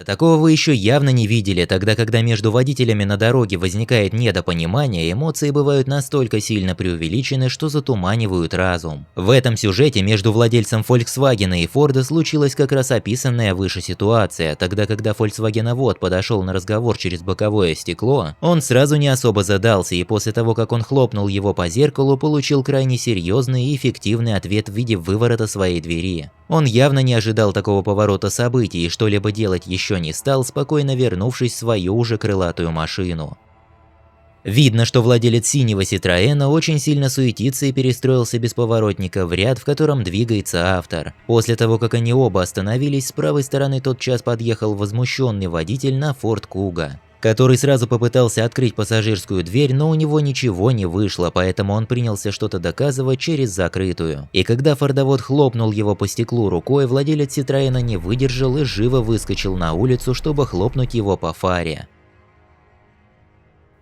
такого вы еще явно не видели, тогда когда между водителями на дороге возникает недопонимание, эмоции бывают настолько сильно преувеличены, что затуманивают разум. В этом сюжете между владельцем Volkswagen и Ford случилась как раз описанная выше ситуация, тогда когда фольксвагеновод подошел на разговор через боковое стекло, он сразу не особо задался, и после того, как он хлопнул его по зеркалу, получил крайне серьезный и эффективный ответ в виде выворота своей двери. Он явно не ожидал такого поворота событий и что-либо делать еще не стал, спокойно вернувшись в свою уже крылатую машину. Видно, что владелец синего Citroёна очень сильно суетится и перестроился без поворотника в ряд, в котором двигается автор. После того, как они оба остановились, с правой стороны тотчас подъехал возмущенный водитель на Ford Kuga, который сразу попытался открыть пассажирскую дверь, но у него ничего не вышло, поэтому он принялся что-то доказывать через закрытую. И когда фордовод хлопнул его по стеклу рукой, владелец Citroёна не выдержал и живо выскочил на улицу, чтобы хлопнуть его по фаре.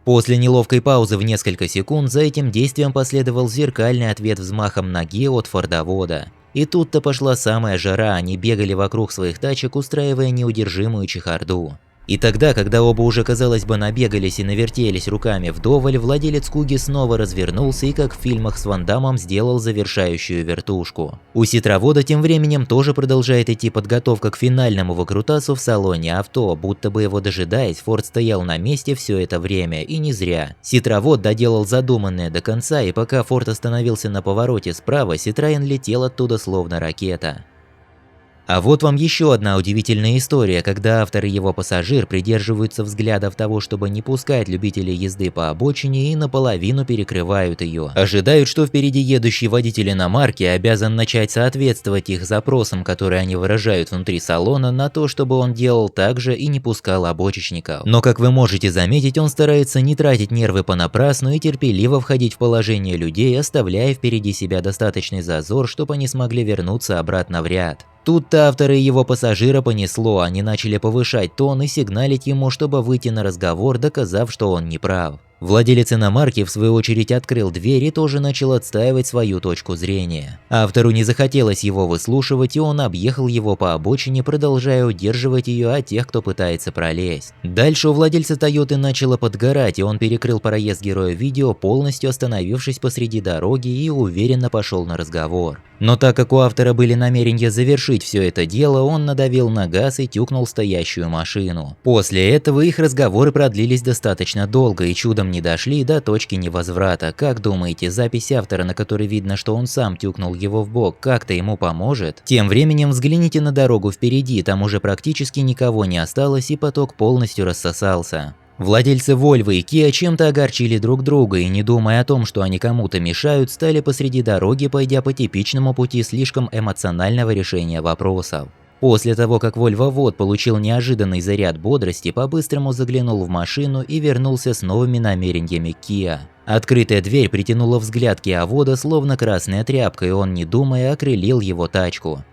После неловкой паузы в несколько секунд за этим действием последовал зеркальный ответ взмахом ноги от фордовода. И тут-то пошла самая жара, они бегали вокруг своих тачек, устраивая неудержимую чехарду. И тогда, когда оба уже, казалось бы, набегались и навертелись руками вдоволь, владелец Куги снова развернулся и, как в фильмах с Ван Даммом, сделал завершающую вертушку. У ситровода тем временем тоже продолжает идти подготовка к финальному выкрутасу в салоне авто, будто бы его дожидаясь, Форд стоял на месте все это время, и не зря. Ситровод доделал задуманное до конца, и пока Форд остановился на повороте справа, Citroёn летел оттуда словно ракета. А вот вам еще одна удивительная история, когда автор и его пассажир придерживаются взглядов того, чтобы не пускать любителей езды по обочине, и наполовину перекрывают ее. Ожидают, что впереди едущий водитель иномарки обязан начать соответствовать их запросам, которые они выражают внутри салона, на то, чтобы он делал так же и не пускал обочечников. Но, как вы можете заметить, он старается не тратить нервы понапрасну и терпеливо входить в положение людей, оставляя впереди себя достаточный зазор, чтобы они смогли вернуться обратно в ряд. Тут-то автора и его пассажира понесло, они начали повышать тон и сигналить ему, чтобы выйти на разговор, доказав, что он не прав. Владелец иномарки, в свою очередь, открыл дверь и тоже начал отстаивать свою точку зрения. Автору не захотелось его выслушивать, и он объехал его по обочине, продолжая удерживать ее от тех, кто пытается пролезть. Дальше у владельца Тойоты начало подгорать, и он перекрыл проезд героя видео, полностью остановившись посреди дороги, и уверенно пошел на разговор. Но так как у автора были намерения завершить все это дело, он надавил на газ и тюкнул стоящую машину. После этого их разговоры продлились достаточно долго и чудом не дошли до точки невозврата. Как думаете, запись автора, на которой видно, что он сам тюкнул его в бок, как-то ему поможет? Тем временем взгляните на дорогу впереди, там уже практически никого не осталось и поток полностью рассосался. Владельцы Volvo и Kia чем-то огорчили друг друга и, не думая о том, что они кому-то мешают, стали посреди дороги, пойдя по типичному пути слишком эмоционального решения вопросов. После того, как Вольвовод получил неожиданный заряд бодрости, по-быстрому заглянул в машину и вернулся с новыми намерениями к Kia. Открытая дверь притянула взгляд Киавода словно красная тряпка, и он, не думая, окрылил его тачку.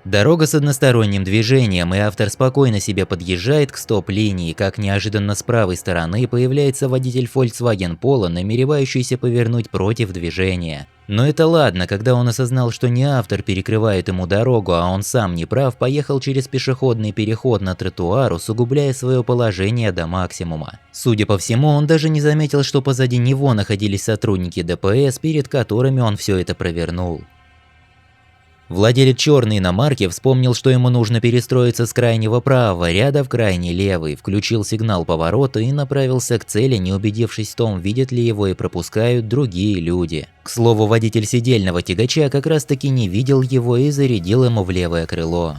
Дорога с односторонним движением, и автор спокойно себе подъезжает к стоп-линии, как неожиданно с правой стороны появляется водитель Volkswagen Polo, намеревающийся повернуть против движения. Но это ладно, когда он осознал, что не автор перекрывает ему дорогу, а он сам не прав, поехал через пешеходный переход на тротуар, усугубляя свое положение до максимума. Судя по всему, он даже не заметил, что позади него находились сотрудники ДПС, перед которыми он все это провернул. Владелец черной иномарки вспомнил, что ему нужно перестроиться с крайнего правого ряда в крайний левый, включил сигнал поворота и направился к цели, не убедившись в том, видят ли его и пропускают другие люди. К слову, водитель сидельного тягача как раз таки не видел его и зарядил ему в левое крыло.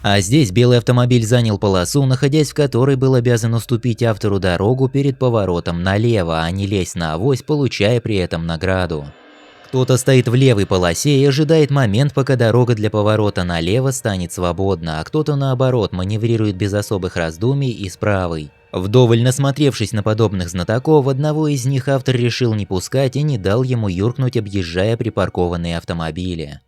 А здесь белый автомобиль занял полосу, находясь в которой был обязан уступить автору дорогу перед поворотом налево, а не лезть на авось, получая при этом награду. Кто-то стоит в левой полосе и ожидает момент, пока дорога для поворота налево станет свободна, а кто-то наоборот маневрирует без особых раздумий и с правой. Вдоволь насмотревшись на подобных знатоков, одного из них автор решил не пускать и не дал ему юркнуть, объезжая припаркованные автомобили.